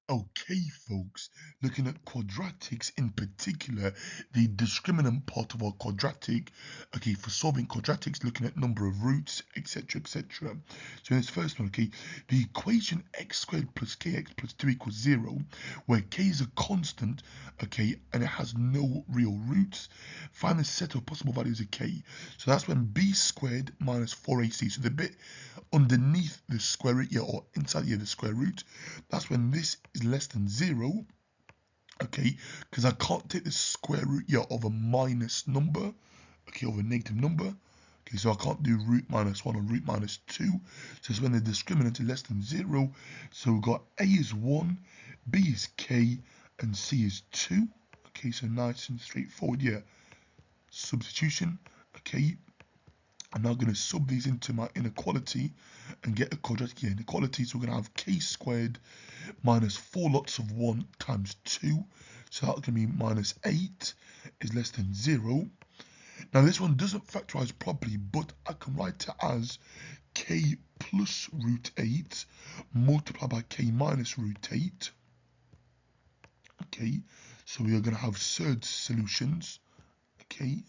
Okay, folks, looking at quadratics in particular, the discriminant part of our quadratic, okay, for solving quadratics, looking at number of roots, etc., etc. So in this first one, okay, the equation x squared plus kx plus 2 equals 0, where k is a constant, okay, and it has no real roots, find the set of possible values of k. So that's when b squared minus 4ac, so the bit underneath the square root here, or inside here, the square root, that's when this is less than 0, okay, because I can't take the square root here of a minus number, okay, of a negative number, okay, so I can't do root minus 1 or root minus 2, so it's when the discriminant is less than 0, so we've got a is 1, b is k, and c is 2, okay, so nice and straightforward here. Substitution, okay, I'm now going to sub these into my inequality and get a quadratic inequality. So we're going to have k squared minus 4 lots of 1 times 2. So that's going to be minus 8 is less than 0. Now this one doesn't factorize properly, but I can write it as k plus root 8 multiplied by k minus root 8. Okay, so we are going to have third solutions. Okay.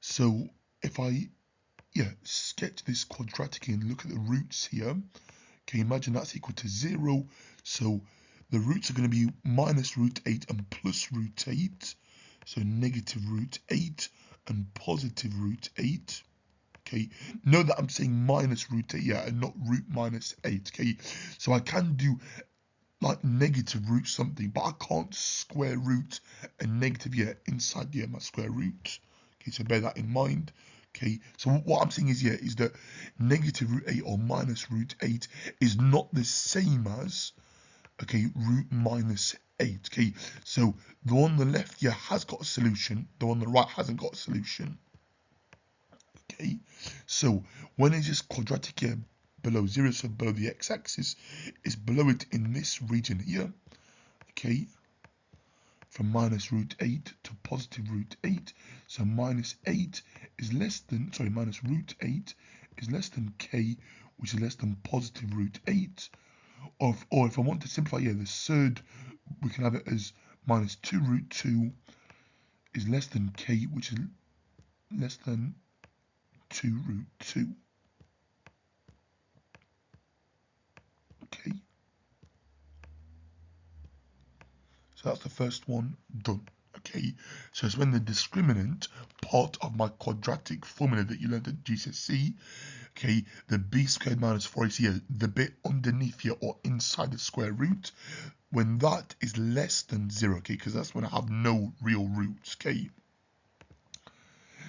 So if I sketch this quadratic and look at the roots here, okay, imagine that's equal to 0. So the roots are going to be minus root 8 and plus root 8. So negative root 8 and positive root 8. Okay, note that I'm saying minus root 8 here and not root minus 8. Okay, so I can do like negative root something, but I can't square root a negative here inside here my square root. Okay, so bear that in mind. Okay, so what I'm saying is is that negative root 8 or minus root 8 is not the same as, okay, root minus 8. Okay, so the one on the left here has got a solution, the one on the right hasn't got a solution. Okay, so when it's just quadratic here below 0, so below the x-axis, is below it in this region here. Okay, from minus root 8 to positive root 8. So minus 8 is less than, minus root 8 is less than k, which is less than positive root 8. Or if I want to simplify, the third, we can have it as minus 2 root 2 is less than k, which is less than 2 root 2. Okay. So that's the first one done. Okay, so it's when the discriminant part of my quadratic formula that you learned at GCSE, okay, the b squared minus 4ac, the bit underneath here or inside the square root, when that is less than 0, okay, because that's when I have no real roots, okay.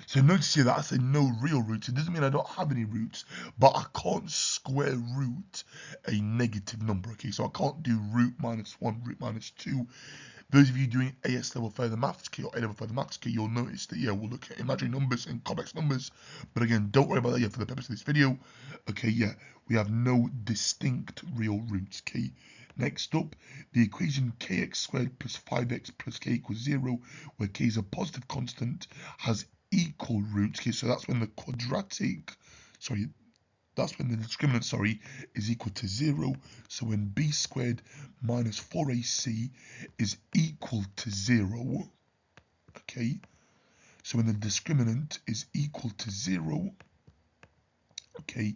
So notice here that I say no real roots. It doesn't mean I don't have any roots, but I can't square root a negative number, okay, so I can't do root minus 1, root minus 2. Those of you doing AS level further maths key or A level further maths key, you'll notice that we'll look at imaginary numbers and complex numbers. But again, don't worry about that yet for the purpose of this video. Okay, we have no distinct real roots. Okay, next up, the equation kx squared plus 5x plus k equals 0, where k is a positive constant, has equal roots. Okay, so that's when the that's when the discriminant, is equal to 0. So when b squared minus 4ac is equal to 0, okay, so when the discriminant is equal to 0, okay,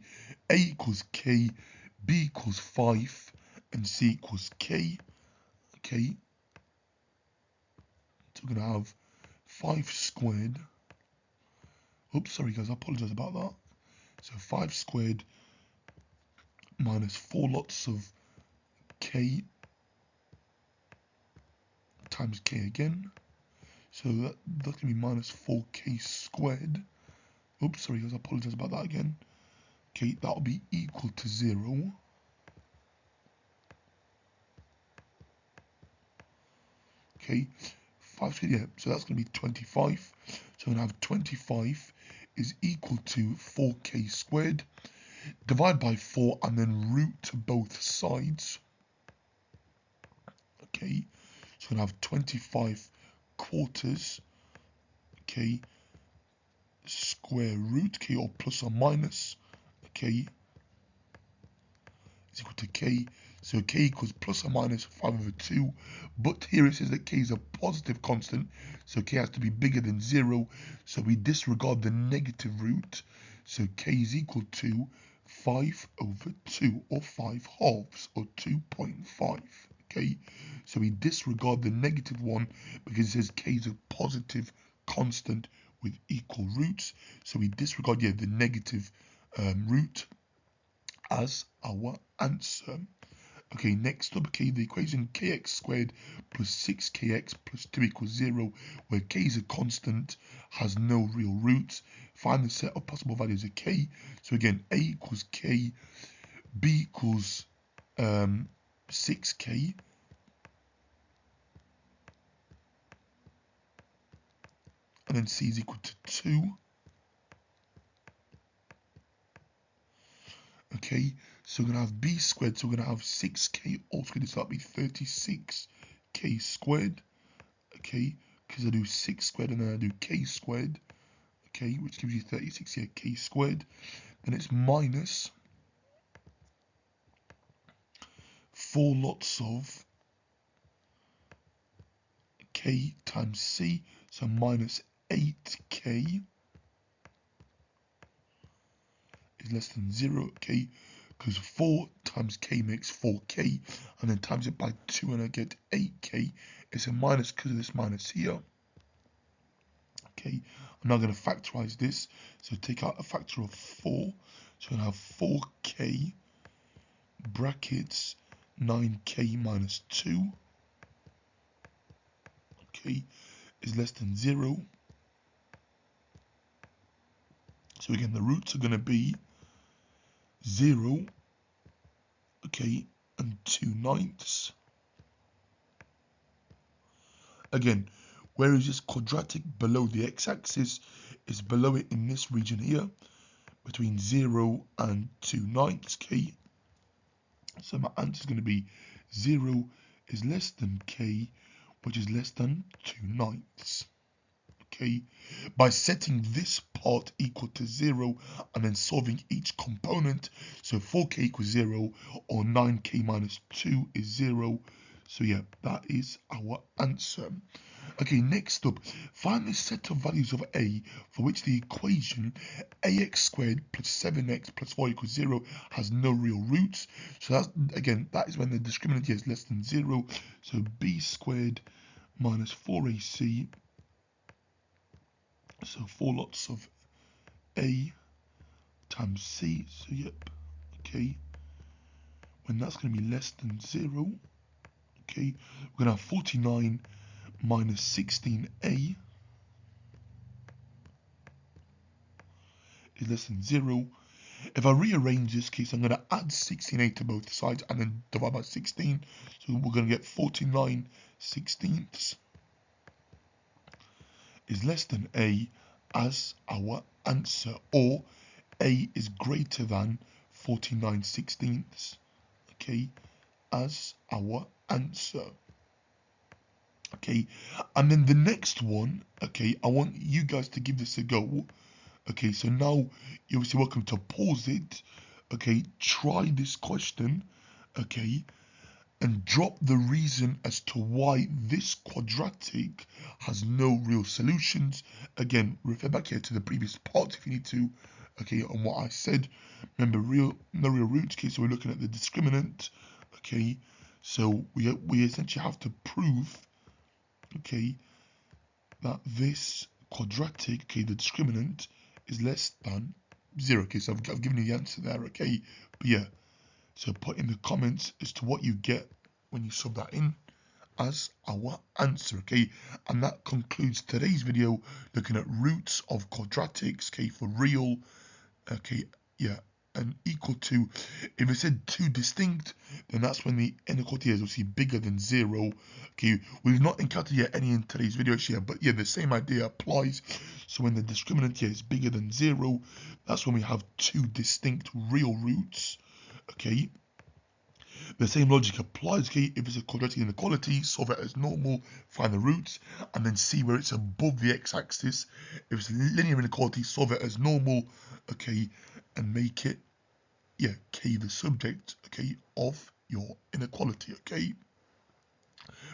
a equals k, b equals 5, and c equals k, okay, so we're going to have 5 squared, oops, sorry guys, I apologize about that, so 5 squared minus 4 lots of k times k again. So that's going to be minus 4k squared. Oops, sorry guys, I apologize about that again. Okay, that'll be equal to 0. Okay, 5 squared, so that's going to be 25. So I'm going to have 25 is equal to 4k squared. Divide by 4 and then root both sides. Okay, so I'm going to have 25 quarters, okay, square root, okay, or plus or minus, okay, is is equal to k. So k equals plus or minus 5 over 2. But here it says that k is a positive constant, so k has to be bigger than 0. So we disregard the negative root. So k is equal to 5 over 2, or 5 halves, or 2.5. Okay, so we disregard the negative one because it says k is a positive constant with equal roots. So we disregard, the negative root as our answer. Okay, next up, the equation kx squared plus 6kx plus 2 equals 0, where k is a constant, has no real roots. Find the set of possible values of k. So again, a equals k, b equals 6k, and then c is equal to 2. Okay, so we're going to have b squared, so we're going to have 6k all squared, so that'll be 36k squared, okay, because I do 6 squared and then I do k squared, okay, which gives you 36 here, k squared. Then it's minus 4 lots of k times c, so minus 8k is less than 0, okay, because 4 times k makes 4k, and then times it by 2 and I get 8k. It's a minus because of this minus here. Okay, I'm now going to factorize this, so take out a factor of 4, so I'm going to have 4k brackets 9k minus 2, okay, is less than 0. So again, the roots are going to be 0, okay, and 2/9. Again, where is this quadratic below the x-axis? Is below it in this region here, between 0 and 2/9, okay? So my answer is going to be 0 is less than k, which is less than 2/9. Okay, by setting this part equal to 0 and then solving each component, so 4k equals 0 or 9k minus 2 is 0. So yeah, that is our answer. Okay, next up, find the set of values of a for which the equation ax squared plus 7x plus 4 equals 0 has no real roots. So that's, again, that is when the discriminant here is less than 0. So b squared minus 4ac, so 4 lots of a times c, so yep, okay, when that's going to be less than 0, okay, we're going to have 49 minus 16a is less than 0. If I rearrange this case, I'm going to add 16a to both sides and then divide by 16, so we're going to get 49/16 is less than a as our answer, or a is greater than 49/16, okay, as our answer. Okay, and then the next one, okay, I want you guys to give this a go. Okay, so now you're obviously welcome to pause it, okay, try this question, okay, and drop the reason as to why this quadratic has no real solutions. Again, refer back here to the previous part if you need to, okay, on what I said. Remember, no real roots, okay, so we're looking at the discriminant, okay, so we essentially have to prove, okay, that this quadratic, okay, the discriminant is less than 0, okay, so I've given you the answer there, okay, but yeah, so put in the comments as to what you get when you sub that in as our answer, okay, and that concludes today's video looking at roots of quadratics, okay, for real, okay, yeah, and equal to, if it said 2 distinct, then that's when the inequality is obviously bigger than 0. Okay, we've not encountered yet any in today's video here, but yeah, the same idea applies. So when the discriminant here is bigger than 0, that's when we have 2 distinct real roots. Okay, the same logic applies. Okay, if it's a quadratic inequality, solve it as normal, find the roots, and then see where it's above the x-axis. If it's a linear inequality, solve it as normal, okay, and make it, yeah, K the subject, okay, of your inequality, okay.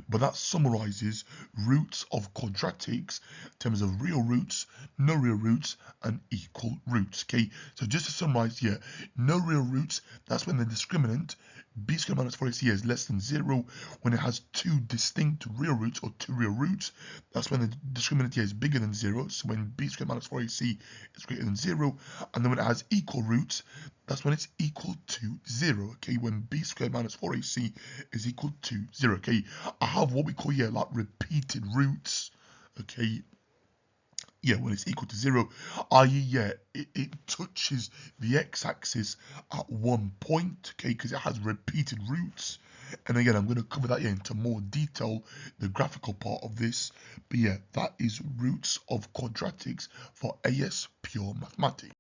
But that summarizes roots of quadratics in terms of real roots, no real roots, and equal roots. Okay, so just to summarize here, no real roots, that's when the discriminant b squared minus 4ac is less than 0. When it has two distinct real roots or two real roots, that's when the discriminant here is bigger than 0. So when b squared minus 4ac is greater than 0. And then when it has equal roots, that's when it's equal to 0. Okay, when b squared minus 4ac is equal to 0. Okay, I have what we call here like repeated roots. Okay, yeah, when it's equal to 0, i.e. yeah, it touches the x-axis at one point, okay, because it has repeated roots. And again, I'm going to cover that into more detail, the graphical part of this. But yeah, that is roots of quadratics for AS Pure Mathematics.